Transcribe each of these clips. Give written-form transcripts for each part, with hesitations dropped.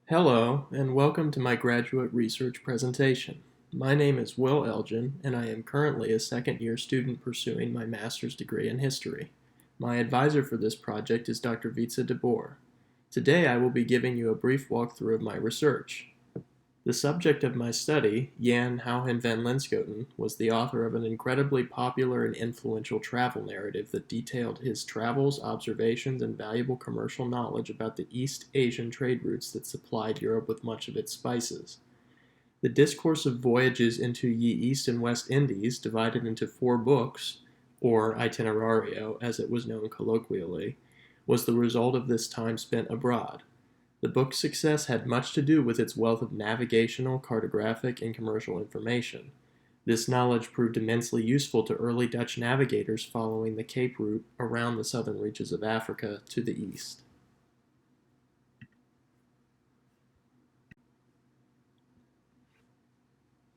Hello, and welcome to my graduate research presentation. My name is Will Elgin, and I am currently a second-year student pursuing my master's degree in history. My advisor for this project is Dr. Wietse de Boer. Today I will be giving you a brief walkthrough of my research. The subject of my study, Jan Houwen van Linschoten, was the author of an incredibly popular and influential travel narrative that detailed his travels, observations, and valuable commercial knowledge about the East Asian trade routes that supplied Europe with much of its spices. The Discourse of Voyages into Ye East and West Indies, divided into 4 books, or Itinerario as it was known colloquially, was the result of this time spent abroad. The book's success had much to do with its wealth of navigational, cartographic, and commercial information. This knowledge proved immensely useful to early Dutch navigators following the Cape route around the southern reaches of Africa to the east.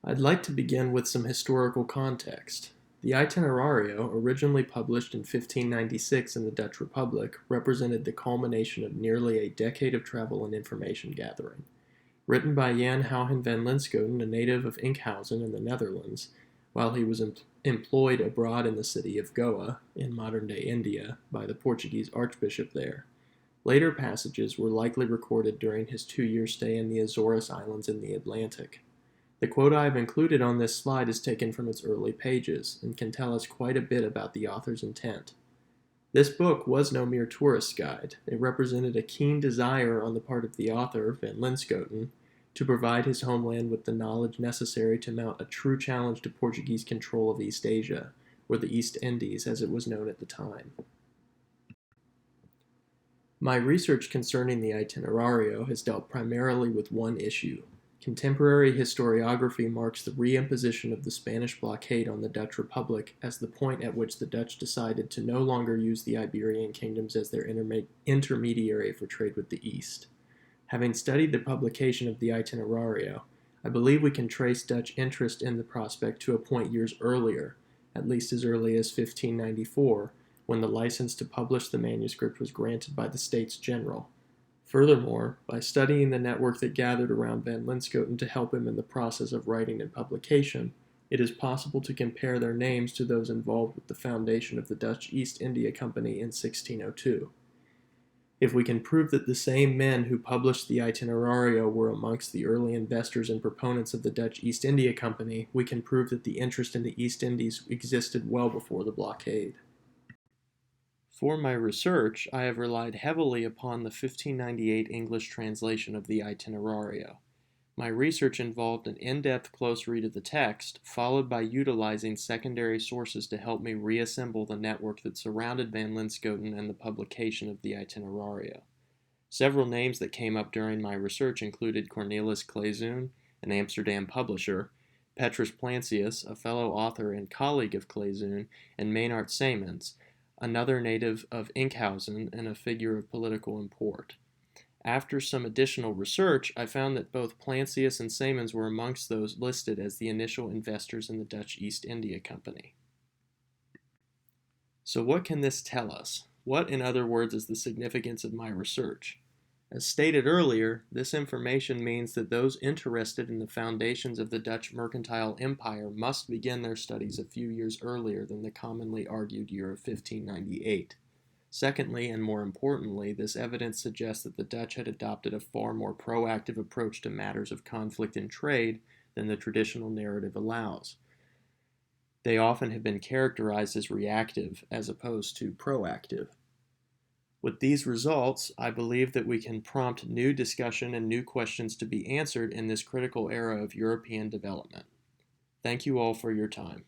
I'd like to begin with some historical context. The Itinerario, originally published in 1596 in the Dutch Republic, represented the culmination of nearly a decade of travel and information gathering. Written by Jan Houwen van Linschoten, a native of Enkhuizen in the Netherlands, while he was employed abroad in the city of Goa, in modern-day India, by the Portuguese archbishop there. Later passages were likely recorded during his 2-year stay in the Azores Islands in the Atlantic. The quote I have included on this slide is taken from its early pages, and can tell us quite a bit about the author's intent. This book was no mere tourist guide. It represented a keen desire on the part of the author, van Linschoten, to provide his homeland with the knowledge necessary to mount a true challenge to Portuguese control of East Asia, or the East Indies as it was known at the time. My research concerning the Itinerario has dealt primarily with one issue. Contemporary historiography marks the reimposition of the Spanish blockade on the Dutch Republic as the point at which the Dutch decided to no longer use the Iberian kingdoms as their intermediary for trade with the East. Having studied the publication of the Itinerario, I believe we can trace Dutch interest in the prospect to a point years earlier, at least as early as 1594, when the license to publish the manuscript was granted by the States General. Furthermore, by studying the network that gathered around van Linschoten to help him in the process of writing and publication, it is possible to compare their names to those involved with the foundation of the Dutch East India Company in 1602. If we can prove that the same men who published the Itinerario were amongst the early investors and proponents of the Dutch East India Company, we can prove that the interest in the East Indies existed well before the blockade. For my research, I have relied heavily upon the 1598 English translation of the Itinerario. My research involved an in-depth close read of the text, followed by utilizing secondary sources to help me reassemble the network that surrounded van Linschoten and the publication of the Itinerario. Several names that came up during my research included Cornelis Clazoon, an Amsterdam publisher, Petrus Plancius, a fellow author and colleague of Clazoon, and Maynard Seymans, another native of Enkhuizen and a figure of political import. After some additional research, I found that both Plancius and Seymans were amongst those listed as the initial investors in the Dutch East India Company. So what can this tell us? What, in other words, is the significance of my research? As stated earlier, this information means that those interested in the foundations of the Dutch mercantile empire must begin their studies a few years earlier than the commonly argued year of 1598. Secondly, and more importantly, this evidence suggests that the Dutch had adopted a far more proactive approach to matters of conflict and trade than the traditional narrative allows. They often have been characterized as reactive as opposed to proactive. With these results, I believe that we can prompt new discussion and new questions to be answered in this critical era of European development. Thank you all for your time.